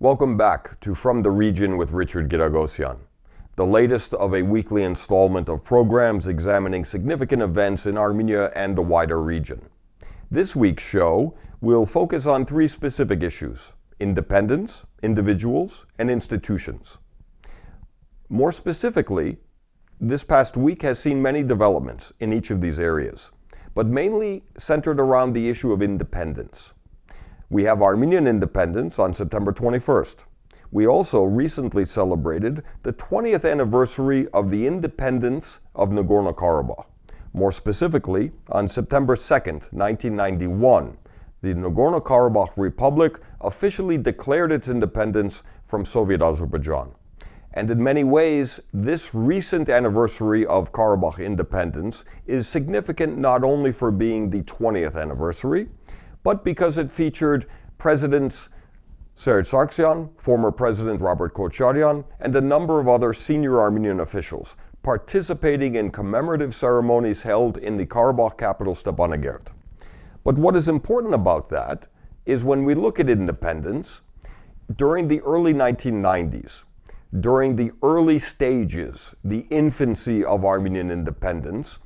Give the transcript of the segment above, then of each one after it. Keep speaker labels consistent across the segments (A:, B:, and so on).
A: Welcome back to From the Region with Richard Giragosian, the latest of a weekly installment of programs examining significant events in Armenia and the wider region. This week's show will focus on three specific issues: independence, individuals, and institutions. More specifically, this past week has seen many developments in each of these areas, but mainly centered around the issue of independence. We have Armenian independence on September 21st. We also recently celebrated the 20th anniversary of the independence of Nagorno-Karabakh. More specifically, on September 2nd, 1991, the Nagorno-Karabakh Republic officially declared its independence from Soviet Azerbaijan. And in many ways, this recent anniversary of Karabakh independence is significant not only for being the 20th anniversary, but because it featured Presidents Serge Sargsyan, former President Robert Kocharyan, and a number of other senior Armenian officials participating in commemorative ceremonies held in the Karabakh capital Stepanakert. But what is important about that is when we look at independence, during the early 1990s, during the early stages, the infancy of Armenian independence,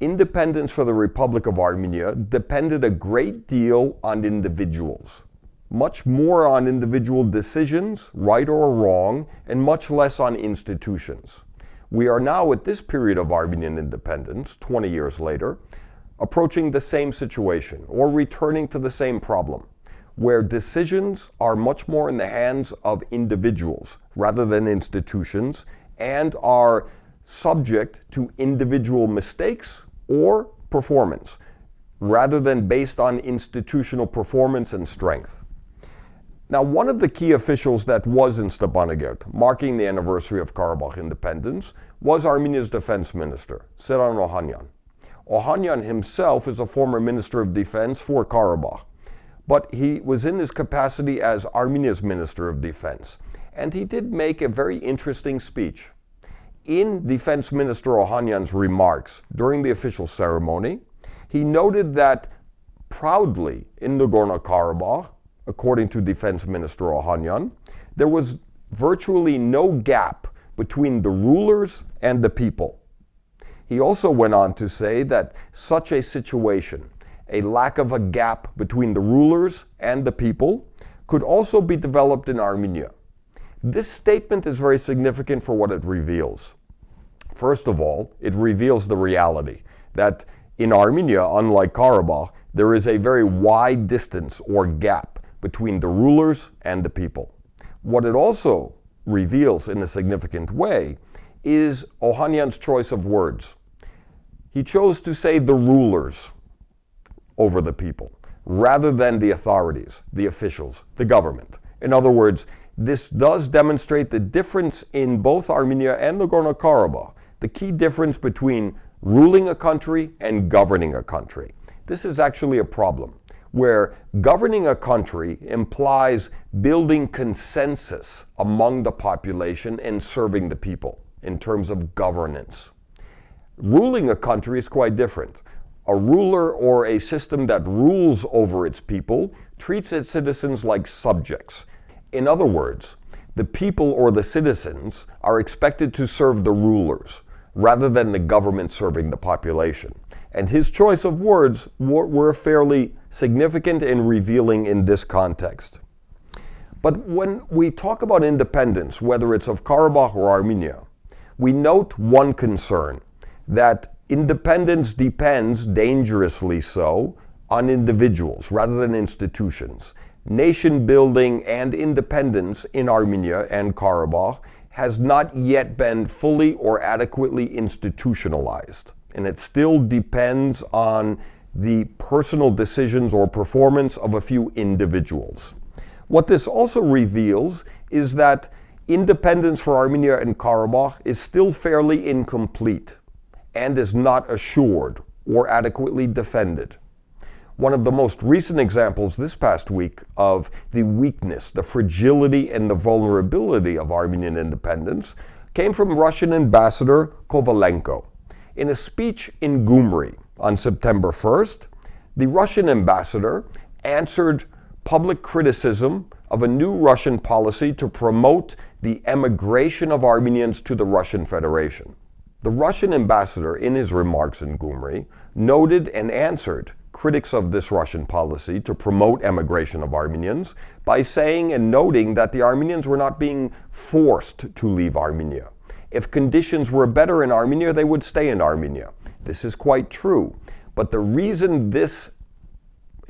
A: independence for the Republic of Armenia depended a great deal on individuals. Much more on individual decisions, right or wrong, and much less on institutions. We are now at this period of Armenian independence, 20 years later, approaching the same situation, or returning to the same problem, where decisions are much more in the hands of individuals rather than institutions, and are subject to individual mistakes or performance, rather than based on institutional performance and strength. Now, one of the key officials that was in Stepanakert, marking the anniversary of Karabakh independence, was Armenia's defense minister, Seyran Ohanyan. Ohanyan himself is a former minister of defense for Karabakh, but he was in his capacity as Armenia's minister of defense, and he did make a very interesting speech. In Defense Minister Ohanyan's remarks during the official ceremony, he noted that proudly in Nagorno-Karabakh, according to Defense Minister Ohanyan, there was virtually no gap between the rulers and the people. He also went on to say that such a situation, a lack of a gap between the rulers and the people, could also be developed in Armenia. This statement is very significant for what it reveals. First of all, it reveals the reality that in Armenia, unlike Karabakh, there is a very wide distance or gap between the rulers and the people. What it also reveals in a significant way is Ohanyan's choice of words. He chose to say the rulers over the people, rather than the authorities, the officials, the government. In other words, this does demonstrate the difference in both Armenia and Nagorno-Karabakh, the key difference between ruling a country and governing a country. This is actually a problem, where governing a country implies building consensus among the population and serving the people in terms of governance. Ruling a country is quite different. A ruler or a system that rules over its people treats its citizens like subjects. In other words, the people or the citizens are expected to serve the rulers rather than the government serving the population. And his choice of words were fairly significant and revealing in this context. But when we talk about independence, whether it's of Karabakh or Armenia, we note one concern, that independence depends, dangerously so, on individuals rather than institutions. Nation building and independence in Armenia and Karabakh has not yet been fully or adequately institutionalized, and it still depends on the personal decisions or performance of a few individuals. What this also reveals is that independence for Armenia and Karabakh is still fairly incomplete and is not assured or adequately defended. One of the most recent examples this past week of the weakness, the fragility, and the vulnerability of Armenian independence came from Russian Ambassador Kovalenko. In a speech in Gyumri on September 1st, the Russian ambassador answered public criticism of a new Russian policy to promote the emigration of Armenians to the Russian Federation. The Russian ambassador, in his remarks in Gyumri, noted and answered critics of this Russian policy to promote emigration of Armenians by saying and noting that the Armenians were not being forced to leave Armenia. If conditions were better in Armenia, they would stay in Armenia. This is quite true. But the reason this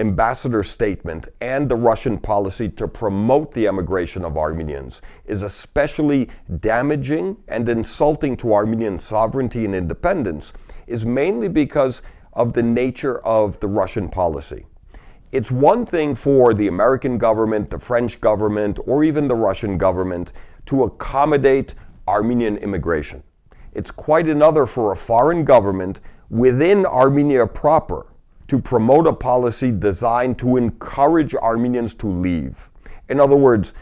A: ambassador's statement and the Russian policy to promote the emigration of Armenians is especially damaging and insulting to Armenian sovereignty and independence is mainly because of the nature of the Russian policy. It's one thing for the American government, the French government, or even the Russian government to accommodate Armenian immigration. It's quite another for a foreign government within Armenia proper to promote a policy designed to encourage Armenians to leave. In other words,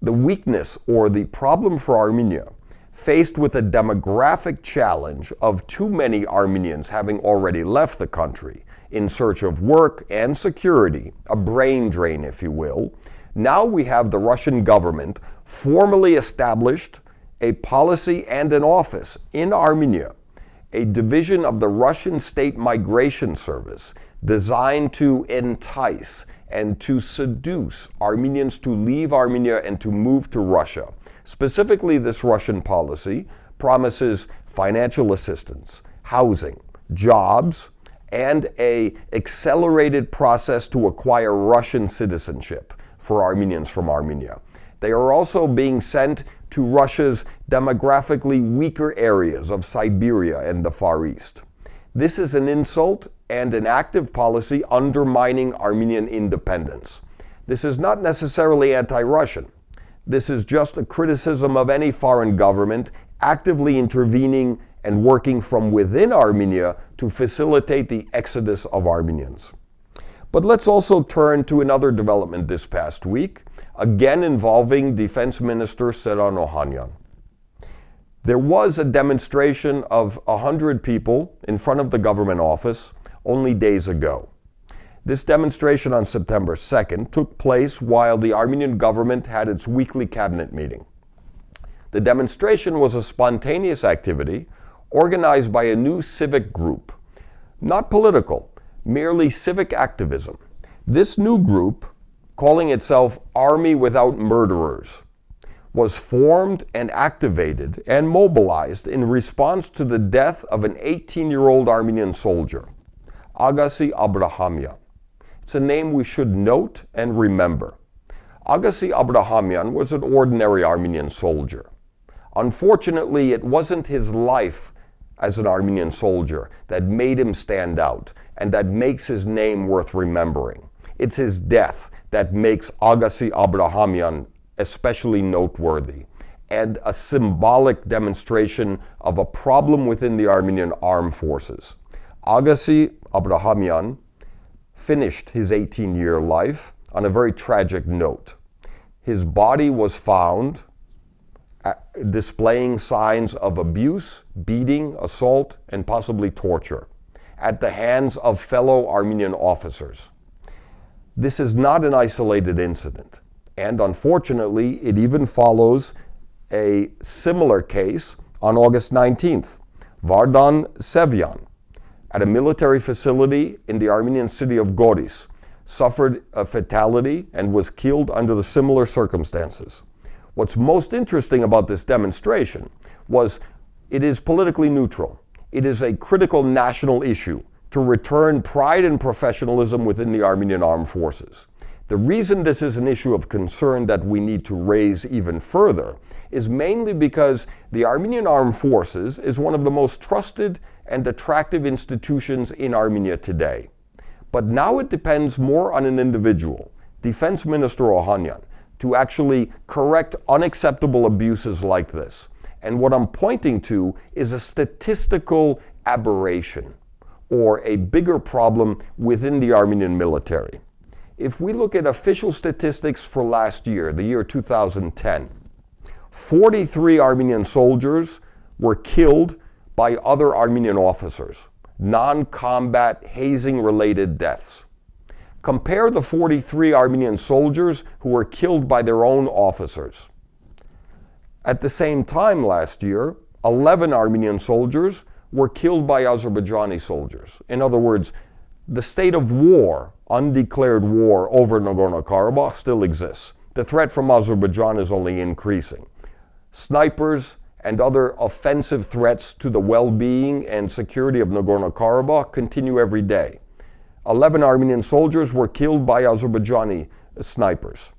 A: the weakness or the problem for Armenia, faced with a demographic challenge of too many Armenians having already left the country in search of work and security, a brain drain, if you will, now we have the Russian government formally established a policy and an office in Armenia, a division of the Russian State Migration Service designed to entice and to seduce Armenians to leave Armenia and to move to Russia. Specifically, this Russian policy promises financial assistance, housing, jobs, and an accelerated process to acquire Russian citizenship for Armenians from Armenia. They are also being sent to Russia's demographically weaker areas of Siberia and the Far East. This is an insult and an active policy undermining Armenian independence. This is not necessarily anti-Russian. This is just a criticism of any foreign government actively intervening and working from within Armenia to facilitate the exodus of Armenians. But let's also turn to another development this past week, again involving Defense Minister Seran Ohanyan. There was a demonstration of 100 people in front of the government office only days ago. This demonstration on September 2nd took place while the Armenian government had its weekly cabinet meeting. The demonstration was a spontaneous activity organized by a new civic group, not political, merely civic activism. This new group, calling itself Army Without Murderers, was formed and activated and mobilized in response to the death of an 18-year-old Armenian soldier, Agassi Abrahamyan. It's a name we should note and remember. Agassi Abrahamyan was an ordinary Armenian soldier. Unfortunately, it wasn't his life as an Armenian soldier that made him stand out and that makes his name worth remembering. It's his death that makes Agassi Abrahamyan especially noteworthy and a symbolic demonstration of a problem within the Armenian armed forces. Agassi Abrahamyan finished his 18-year life on a very tragic note. His body was found displaying signs of abuse, beating, assault, and possibly torture at the hands of fellow Armenian officers. This is not an isolated incident, and unfortunately, it even follows a similar case on August 19th. Vardan Sevyan, at a military facility in the Armenian city of Goris, suffered a fatality and was killed under the similar circumstances. What's most interesting about this demonstration was it is politically neutral. It is a critical national issue to return pride and professionalism within the Armenian armed forces. The reason this is an issue of concern that we need to raise even further is mainly because the Armenian armed forces is one of the most trusted and attractive institutions in Armenia today. But now it depends more on an individual, Defense Minister Ohanyan, to actually correct unacceptable abuses like this. And what I'm pointing to is a statistical aberration or a bigger problem within the Armenian military. If we look at official statistics for last year, the year 2010, 43 Armenian soldiers were killed by other Armenian officers, non-combat hazing-related deaths. Compare the 43 Armenian soldiers who were killed by their own officers. At the same time last year, 11 Armenian soldiers were killed by Azerbaijani soldiers. In other words, the state of war, undeclared war over Nagorno-Karabakh still exists. The threat from Azerbaijan is only increasing. Snipers and other offensive threats to the well-being and security of Nagorno-Karabakh continue every day. 11 Armenian soldiers were killed by Azerbaijani snipers.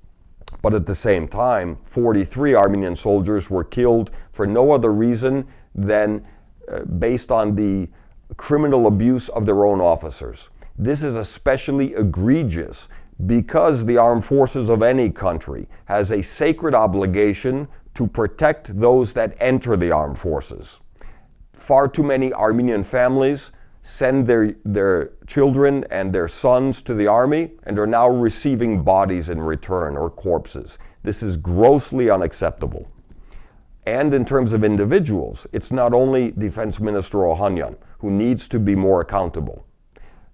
A: But at the same time, 43 Armenian soldiers were killed for no other reason than based on the criminal abuse of their own officers. This is especially egregious because the armed forces of any country has a sacred obligation to protect those that enter the armed forces. Far too many Armenian families send their children and their sons to the army and are now receiving bodies in return or corpses. This is grossly unacceptable. And in terms of individuals, it's not only Defense Minister Ohanyan who needs to be more accountable.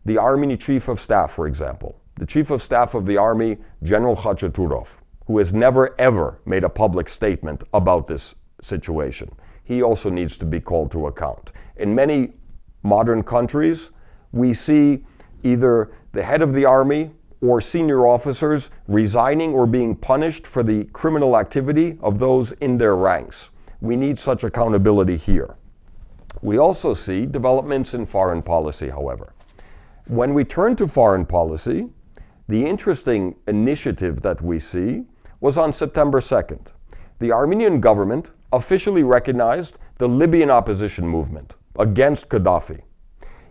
A: The Army Chief of Staff, for example, the Chief of Staff of the Army, General Khachaturov, who has never ever made a public statement about this situation, he also needs to be called to account. In many modern countries, we see either the head of the army or senior officers resigning or being punished for the criminal activity of those in their ranks. We need such accountability here. We also see developments in foreign policy, however. When we turn to foreign policy, the interesting initiative that we see was on September 2nd. The Armenian government officially recognized the Libyan opposition movement against Gaddafi.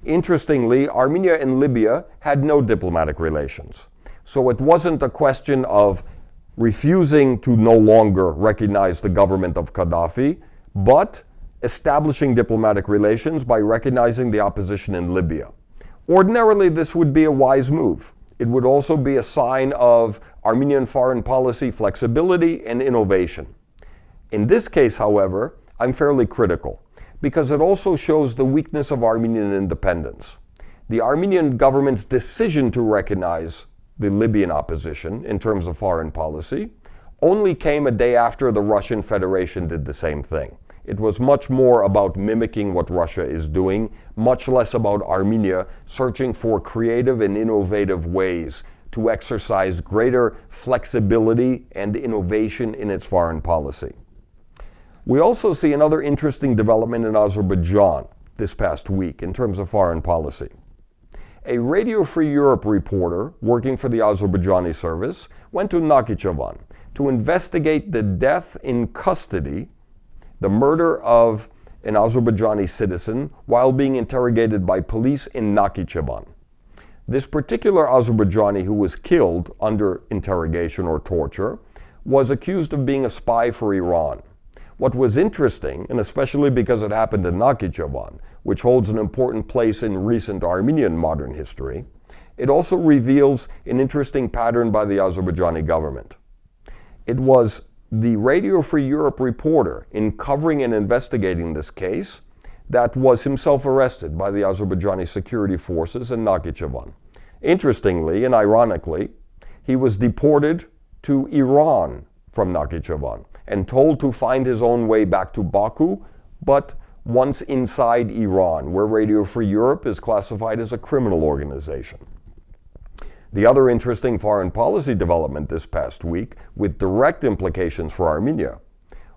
A: Interestingly, Armenia and Libya had no diplomatic relations. So it wasn't a question of refusing to no longer recognize the government of Gaddafi, but establishing diplomatic relations by recognizing the opposition in Libya. Ordinarily, this would be a wise move. It would also be a sign of Armenian foreign policy flexibility and innovation. In this case, however, I'm fairly critical, because it also shows the weakness of Armenian independence. The Armenian government's decision to recognize the Libyan opposition in terms of foreign policy only came a day after the Russian Federation did the same thing. It was much more about mimicking what Russia is doing, much less about Armenia searching for creative and innovative ways to exercise greater flexibility and innovation in its foreign policy. We also see another interesting development in Azerbaijan this past week in terms of foreign policy. A Radio Free Europe reporter working for the Azerbaijani service went to Nakhichevan to investigate the death in custody, the murder of an Azerbaijani citizen while being interrogated by police in Nakhichevan. This particular Azerbaijani who was killed under interrogation or torture was accused of being a spy for Iran. What was interesting, and especially because it happened in Nakhichevan, which holds an important place in recent Armenian modern history, it also reveals an interesting pattern by the Azerbaijani government. It was the Radio Free Europe reporter, in covering and investigating this case, that was himself arrested by the Azerbaijani security forces in Nakhichevan. Interestingly and ironically, he was deported to Iran from Nakhichevan and told to find his own way back to Baku, but once inside Iran, where Radio Free Europe is classified as a criminal organization. The other interesting foreign policy development this past week, with direct implications for Armenia,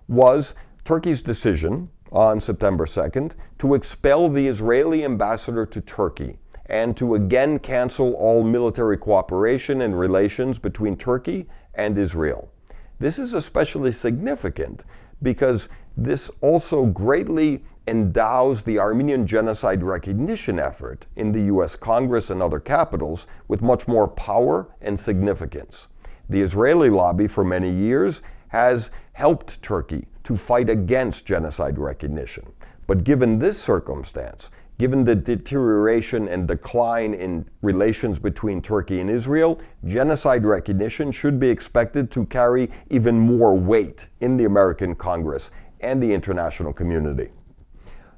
A: was Turkey's decision on September 2nd to expel the Israeli ambassador to Turkey and to again cancel all military cooperation and relations between Turkey and Israel. This is especially significant because this also greatly endows the Armenian genocide recognition effort in the US Congress and other capitals with much more power and significance. The Israeli lobby for many years has helped Turkey to fight against genocide recognition. But given this circumstance, given the deterioration and decline in relations between Turkey and Israel, genocide recognition should be expected to carry even more weight in the American Congress and the international community.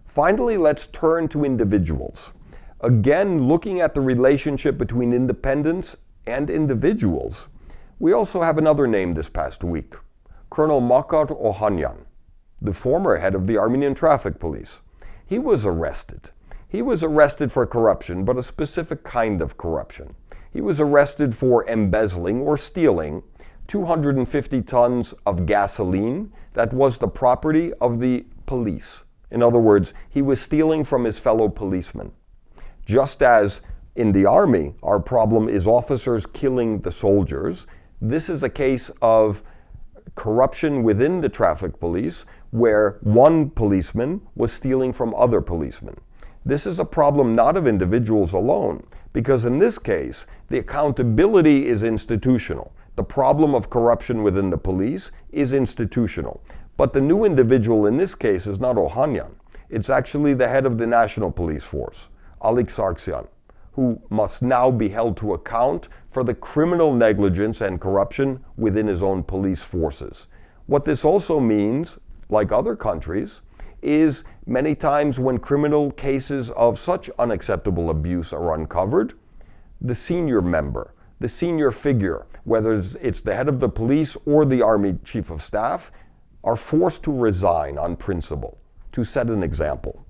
A: Finally, let's turn to individuals. Again, looking at the relationship between independence and individuals, we also have another name this past week, Colonel Makar Ohanyan, the former head of the Armenian Traffic Police. He was arrested. He was arrested for corruption, but a specific kind of corruption. He was arrested for embezzling or stealing 250 tons of gasoline that was the property of the police. In other words, he was stealing from his fellow policemen. Just as in the army, our problem is officers killing the soldiers, this is a case of corruption within the traffic police where one policeman was stealing from other policemen. This is a problem not of individuals alone, because in this case, the accountability is institutional. The problem of corruption within the police is institutional. But the new individual in this case is not Ohanyan. It's actually the head of the National Police Force, Alik Sargsyan, who must now be held to account for the criminal negligence and corruption within his own police forces. What this also means, like other countries, is many times when criminal cases of such unacceptable abuse are uncovered, the senior member, the senior figure, whether it's the head of the police or the Army Chief of Staff, are forced to resign on principle, to set an example.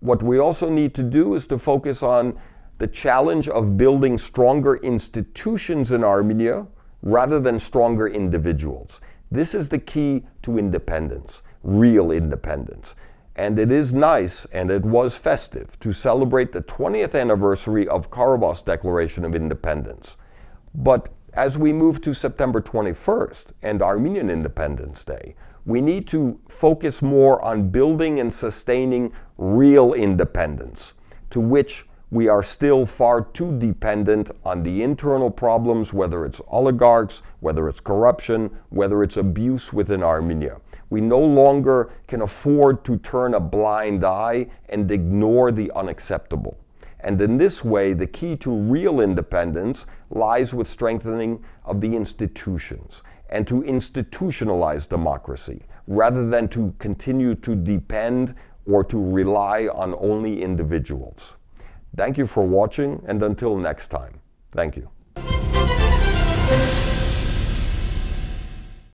A: What we also need to do is to focus on the challenge of building stronger institutions in Armenia rather than stronger individuals. This is the key to independence, real independence. And it is nice, and it was festive, to celebrate the 20th anniversary of Karabas Declaration of Independence. But as we move to September 21st and Armenian Independence Day, we need to focus more on building and sustaining real independence, to which we are still far too dependent on the internal problems, whether it's oligarchs, whether it's corruption, whether it's abuse within Armenia. We no longer can afford to turn a blind eye and ignore the unacceptable. And in this way, the key to real independence lies with strengthening of the institutions and to institutionalize democracy, rather than to continue to depend or to rely on only individuals. Thank you for watching, and until next time, thank you.